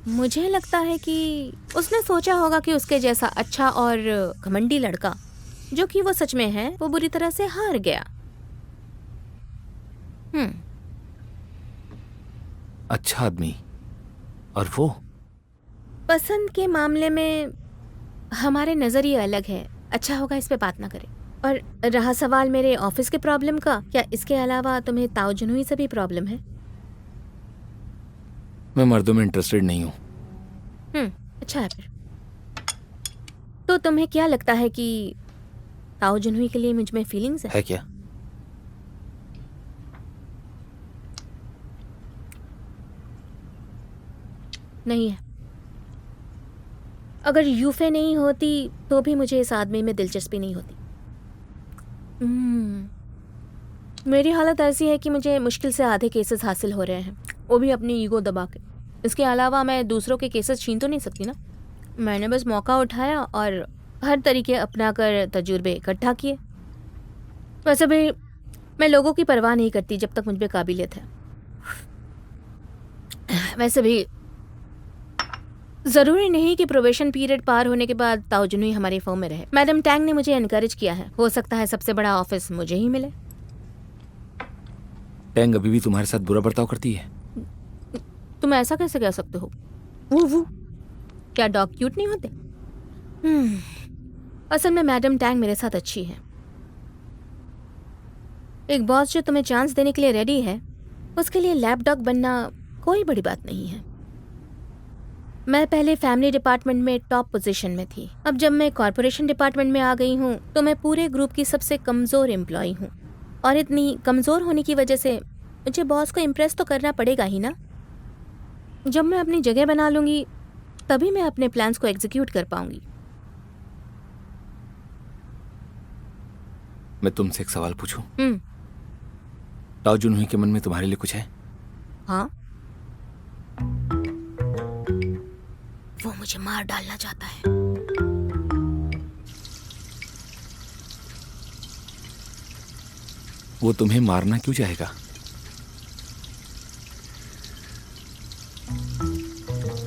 मुझे लगता है कि उसने सोचा होगा कि उसके जैसा अच्छा और घमंडी लड़का, जो कि वो सच में है, वो बुरी तरह से हार गया। हम्म। अच्छा आदमी और वो? पसंद के मामले में हमारे नजरिए अलग है। अच्छा होगा इस पे बात ना करें। और रहा सवाल मेरे ऑफिस के प्रॉब्लम का, क्या इसके अलावा तुम्हें ताऊजुनूही से भी प्रॉब्लम है? मैं मर्दों में इंटरेस्टेड नहीं हूँ। अच्छा है फिर। तो तुम्हें क्या लगता है कि ताऊजुनूही के लिए मुझ में फीलिंग्स है? है क्या? नहीं है। अगर यूफे नहीं होती तो भी मुझे इस आदमी में दिलचस्पी नहीं होती। मेरी हालत ऐसी है कि मुझे मुश्किल से आधे केसेस हासिल हो रहे हैं, वो भी अपनी ईगो दबा के। इसके अलावा मैं दूसरों के केसेस छीन तो नहीं सकती ना। मैंने बस मौका उठाया और हर तरीके अपना कर तजुर्बे इकट्ठा किए। वैसे भी मैं लोगों की परवाह नहीं करती जब तक मुझ में काबिलियत है। वैसे भी जरूरी नहीं कि प्रोबेशन पीरियड पार होने के बाद ताऊजुनी हमारी फर्म में रहे। मैडम टैंग ने मुझे एनकरेज किया है, हो सकता है सबसे बड़ा ऑफिस मुझे ही मिले। टैंग अभी भी तुम्हारे साथ बुरा बर्ताव करती है? तुम ऐसा कैसे कह सकते हो? वो क्या डॉग क्यूट नहीं होते? असल में मैडम टैंग मेरे साथ अच्छी है। एक बॉस जो तुम्हें चांस देने के लिए रेडी है, उसके लिए लैप डॉग बनना कोई बड़ी बात नहीं है। मैं पहले फैमिली डिपार्टमेंट में टॉप पोजीशन में थी। अब जब मैं कॉरपोरेशन डिपार्टमेंट में आ गई हूँ तो मैं पूरे ग्रुप की सबसे कमज़ोर एम्प्लॉय हूँ। और इतनी कमज़ोर होने की वजह से मुझे बॉस को इम्प्रेस तो करना पड़ेगा ही ना। जब मैं अपनी जगह बना लूँगी तभी मैं अपने प्लान्स को एग्जीक्यूट कर पाऊंगी। मैं तुमसे एक सवाल पूछूं? हम्म। ताओ जुनही के मन में तुम्हारे लिए कुछ है? हाँ, वो मुझे मार डालना चाहता है। वो तुम्हें मारना क्यों चाहेगा?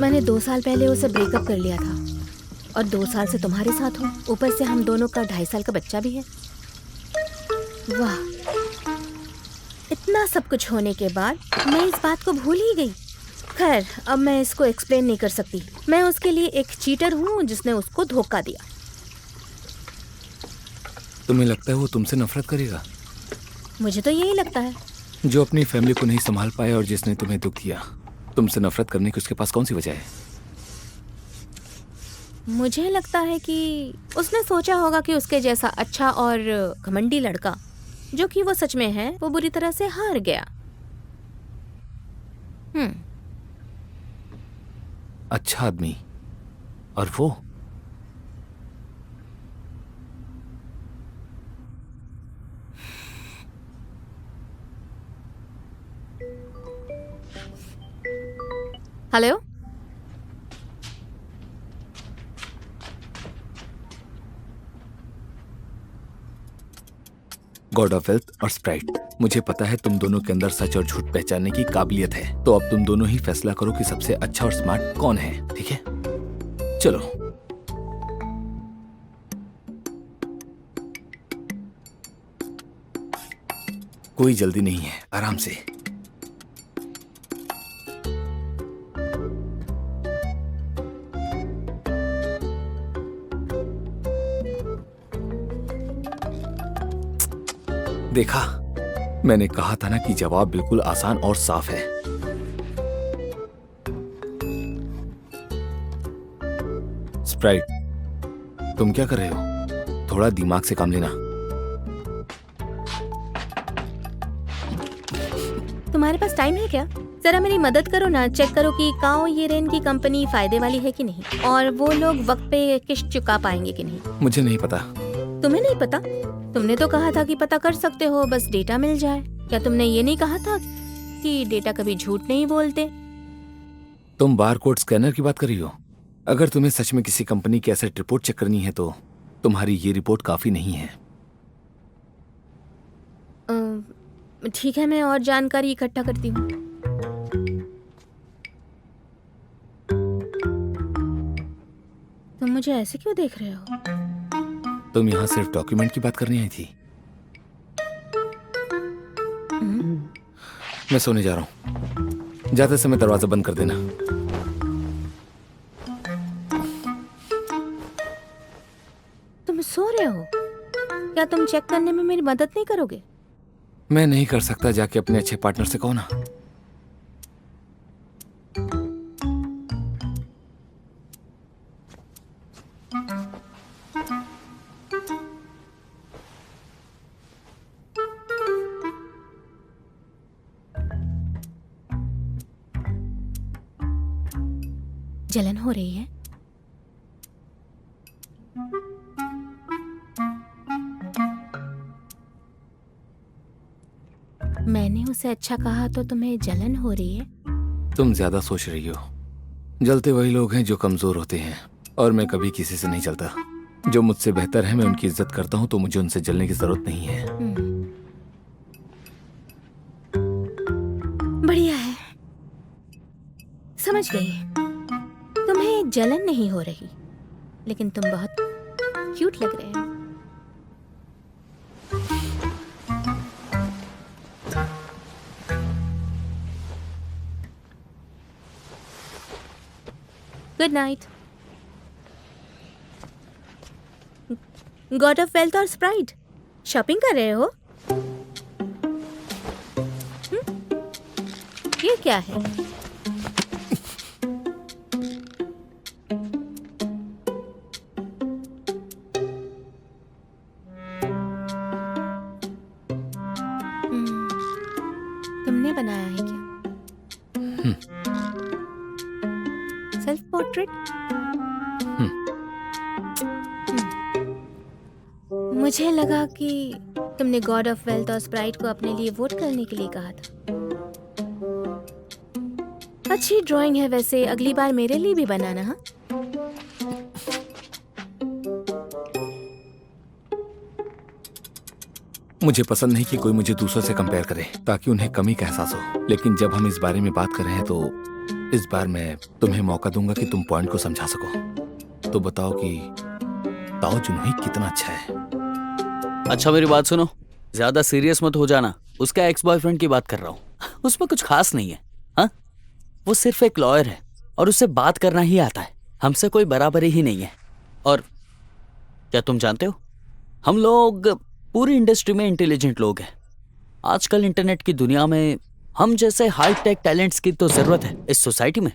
मैंने 2 साल पहले उसे ब्रेकअप कर लिया था और 2 साल से तुम्हारे साथ हूँ। ऊपर से हम दोनों का 2.5 साल का बच्चा भी है। वाह, इतना सब कुछ होने के बाद मैं इस बात को भूल ही गई। खैर, अब मैं इसको एक्सप्लेन नहीं कर सकती। मैं उसके लिए एक चीटर हूँ जिसने उसको धोखा दिया। तुम्हें लगता है वो तुमसे नफरत करेगा? मुझे तो यही लगता है। जो अपनी फैमिली को नहीं संभाल पाया और जिसने तुम्हें दुख दिया, तुमसे नफरत करने की उसके पास कौन सी वजह है? मुझे लगता है कि उसने सोचा होगा कि उसके जैसा अच्छा और घमंडी लड़का, जो कि वो सच में है, वो बुरी तरह से हार गया। अच्छा आदमी और वो? हेलो। गॉड ऑफ वेल्थ और स्प्राइट, मुझे पता है तुम दोनों के अंदर सच और झूठ पहचानने की काबिलियत है। तो अब तुम दोनों ही फैसला करो कि सबसे अच्छा और स्मार्ट कौन है, ठीक है? चलो। कोई जल्दी नहीं है, आराम से। देखा, मैंने कहा था ना कि जवाब बिल्कुल आसान और साफ है। स्प्राइट, तुम क्या कर रहे हो? थोड़ा दिमाग से काम लेना। तुम्हारे पास टाइम है क्या? जरा मेरी मदद करो ना, चेक करो कि काओ येरेन की कंपनी फायदे वाली है कि नहीं, और वो लोग वक्त पे किस्त चुका पाएंगे कि नहीं। मुझे नहीं पता। तुम्हें नहीं पता? तुमने तो कहा था कि पता कर सकते हो, बस डेटा मिल जाए। क्या तुमने ये नहीं कहा था कि डेटा कभी झूठ नहीं बोलते? तुम बार कोड स्कैनर की बात कर रही हो? अगर तुम्हें सच में किसी कंपनी की एसेट रिपोर्ट चेक करनी है तो तुम्हारी ये रिपोर्ट काफी नहीं है। ठीक है, मैं और जानकारी इकट्ठा करती हूँ। तुम मुझे ऐसे क्यों देख रहे हो? तुम यहाँ सिर्फ डॉक्यूमेंट की बात करने आई थी? मैं सोने जा रहा हूँ, जाते समय दरवाजा बंद कर देना। तुम सो रहे हो? क्या तुम चेक करने में मेरी मदद नहीं करोगे? मैं नहीं कर सकता, जाके अपने अच्छे पार्टनर से कहो ना। जलन हो रही है? मैंने उसे अच्छा कहा तो तुम्हें जलन हो रही है? तुम ज्यादा सोच रही हो। जलते वही लोग हैं जो कमजोर होते हैं, और मैं कभी किसी से नहीं जलता। जो मुझसे बेहतर है मैं उनकी इज्जत करता हूँ, तो मुझे उनसे जलने की जरूरत नहीं है। बढ़िया है, समझ गई। तुम्हें जलन नहीं हो रही, लेकिन तुम बहुत क्यूट लग रहे हो। Good night. God of wealth और स्प्राइट, शॉपिंग कर रहे हो? ये क्या है? तुमने बनाया है क्या? Self portrait? मुझे लगा कि तुमने गॉड ऑफ वेल्थ और स्प्राइट को अपने लिए वोट करने के लिए कहा था। अच्छी ड्राइंग है वैसे, अगली बार मेरे लिए भी बनाना। हाँ, मुझे पसंद नहीं कि कोई मुझे दूसरों से कंपेयर करे, ताकि उन्हें कमी का एहसास हो। लेकिन जब हम इस बारे में बात कर रहे हैं, तो इस बार मैं तुम्हें मौका दूंगा कि तुम पॉइंट को समझा सको। तो बताओ कि ताओ जुनोई कितना अच्छा है। अच्छा मेरी बात सुनो, ज्यादा सीरियस मत हो जाना। उसका एक्स बॉयफ्रेंड की बात कर रहा हूँ। उसमें कुछ खास नहीं है। हाँ, वो सिर्फ एक लॉयर है और उसे बात करना ही आता है। हमसे कोई बराबरी ही नहीं है। और क्या तुम जानते हो, हम लोग पूरी इंडस्ट्री में इंटेलिजेंट लोग हैं। आजकल इंटरनेट की दुनिया में हम जैसे हाई टेक टैलेंट्स की तो जरूरत है इस सोसाइटी में।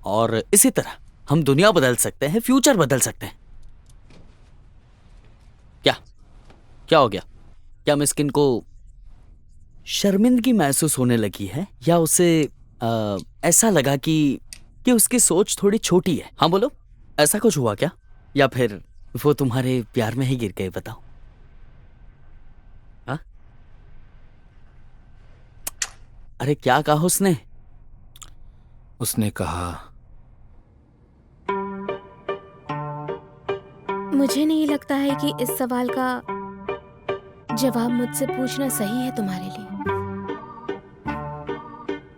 और इसी तरह हम दुनिया बदल सकते हैं, फ्यूचर बदल सकते हैं। क्या हो गया? क्या मिस्किन को शर्मिंदगी महसूस होने लगी है, या उसे ऐसा लगा कि उसकी सोच थोड़ी छोटी है? हाँ बोलो, ऐसा कुछ हुआ क्या? या फिर वो तुम्हारे प्यार में ही गिर गए? बताओ। हाँ, अरे क्या कहा उसने? उसने कहा, मुझे नहीं लगता है कि इस सवाल का जवाब मुझसे पूछना सही है तुम्हारे लिए।